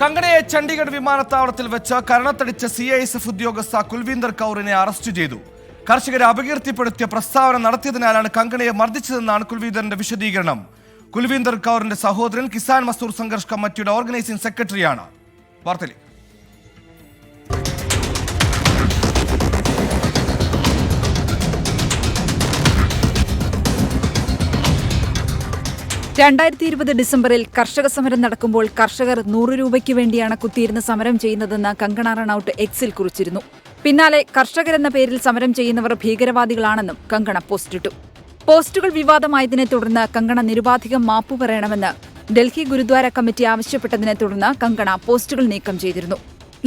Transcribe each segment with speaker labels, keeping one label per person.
Speaker 1: കങ്കണയെ ചണ്ഡീഗഡ് വിമാനത്താവളത്തിൽ വെച്ച് കരണത്തടിച്ച CISF ഉദ്യോഗസ്ഥ കുൽവീന്ദർ കൗറിനെ അറസ്റ്റ് ചെയ്തു. കർഷകരെ അപകീർത്തിപ്പെടുത്തിയ പ്രസ്താവന നടത്തിയതിനാലാണ് കങ്കണയെ മർദ്ദിച്ചതെന്നാണ് കുൽവീന്ദറിന്റെ വിശദീകരണം. കുൽവീന്ദർ കൗറിന്റെ സഹോദരൻ കിസാൻ മസ്ദൂർ സംഘർഷ് കമ്മിറ്റിയുടെ ഓർഗനൈസിംഗ് സെക്രട്ടറിയാണ്. വാർത്തയിലേക്ക്.
Speaker 2: 2020 ഡിസംബറിൽ കർഷക സമരം നടക്കുമ്പോൾ കർഷകർ 100 രൂപയ്ക്ക് വേണ്ടിയാണ് കുത്തിയിരുന്ന് സമരം ചെയ്യുന്നതെന്ന് കങ്കണ റണൌട്ട് എക്സിൽ കുറിച്ചിരുന്നു. പിന്നാലെ കർഷകരെന്ന പേരിൽ സമരം ചെയ്യുന്നവർ ഭീകരവാദികളാണെന്നും കങ്കണ പോസ്റ്റിട്ടു. പോസ്റ്റുകൾ വിവാദമായതിനെ തുടർന്ന് കങ്കണ നിരുപാധികം മാപ്പു പറയണമെന്ന് ഡൽഹി ഗുരുദ്വാര കമ്മിറ്റി ആവശ്യപ്പെട്ടതിനെ തുടർന്ന് കങ്കണ പോസ്റ്റുകൾ നീക്കം ചെയ്തിരുന്നു.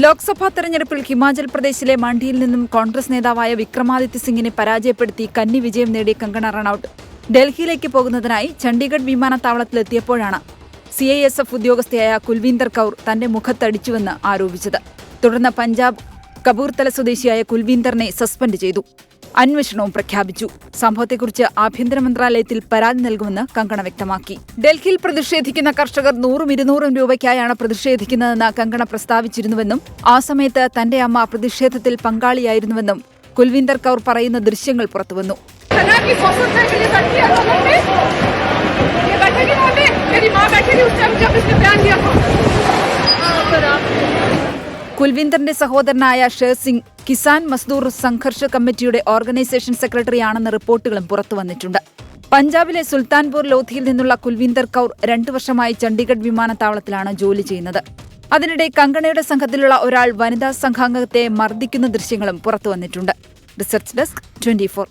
Speaker 2: ലോക്സഭാ തെരഞ്ഞെടുപ്പിൽ ഹിമാചൽ പ്രദേശിലെ മണ്ഡിയിൽ നിന്നും കോൺഗ്രസ് നേതാവായ വിക്രമാദിത്യ സിംഗിനെ പരാജയപ്പെടുത്തി കന്നി വിജയം നേടിയ കങ്കണ റണൌട്ട് ഡൽഹിയിലേക്ക് പോകുന്നതിനായി ചണ്ഡീഗഡ് വിമാനത്താവളത്തിലെത്തിയപ്പോഴാണ് CISF ഉദ്യോഗസ്ഥയായ കുൽവീന്ദർ കൗർ തന്റെ മുഖത്തടിച്ചുവെന്ന് ആരോപിച്ചത്. തുടർന്ന് പഞ്ചാബ് കപൂർത്തല സ്വദേശിയായ കുൽവീന്ദറിനെ സസ്പെൻഡ് ചെയ്തു. അന്വേഷണവും പ്രഖ്യാപിച്ചു. സംഭവത്തെക്കുറിച്ച് ആഭ്യന്തര മന്ത്രാലയത്തിൽ പരാതി നൽകുമെന്ന് കങ്കണ വ്യക്തമാക്കി. ഡൽഹിയിൽ പ്രതിഷേധിക്കുന്ന കർഷകർ 100-200 രൂപയ്ക്കായാണ് പ്രതിഷേധിക്കുന്നതെന്ന് കങ്കണ പ്രസ്താവിച്ചിരുന്നുവെന്നും ആ സമയത്ത് തന്റെ അമ്മ പ്രതിഷേധത്തിൽ പങ്കാളിയായിരുന്നുവെന്നും കുൽവീന്ദർ കൗർ പറയുന്ന ദൃശ്യങ്ങൾ പുറത്തുവന്നു. കുൽവീന്ദറിന്റെ സഹോദരനായ ഷേർ സിംഗ് കിസാൻ മസ്ദൂർ സംഘർഷ് കമ്മിറ്റിയുടെ ഓർഗനൈസേഷൻ സെക്രട്ടറിയാണെന്ന റിപ്പോർട്ടുകളും പുറത്തുവന്നിട്ടുണ്ട്. പഞ്ചാബിലെ സുൽത്താൻപൂർ ലോധിയിൽ നിന്നുള്ള കുൽവീന്ദർ കൗർ 2 വർഷമായി ചണ്ഡീഗഡ് വിമാനത്താവളത്തിലാണ് ജോലി ചെയ്യുന്നത്. അതിനിടെ കങ്കണയുടെ സംഘത്തിലുള്ള ഒരാൾ വനിതാ സംഘാംഗത്തെ മർദ്ദിക്കുന്ന ദൃശ്യങ്ങളും പുറത്തുവന്നിട്ടുണ്ട്. Research desk 24.